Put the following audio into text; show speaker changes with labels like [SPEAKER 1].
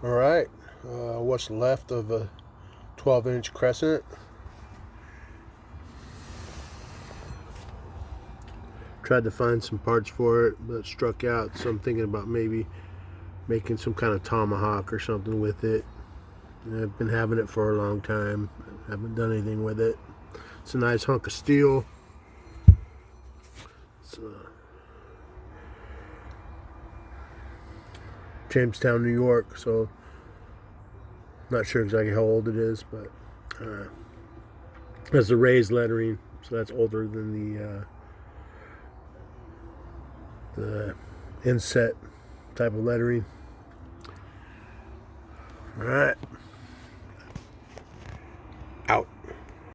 [SPEAKER 1] All right, what's left of a 12-inch Crescent. Tried to find some parts for it, but struck out. So I'm thinking about maybe making some kind of tomahawk or something with it. I've been having it for a long time. Haven't done anything with it. It's a nice hunk of steel. It's Jamestown, New York, so not sure exactly how old it is, but has the raised lettering, so that's older than the inset type of lettering. All right.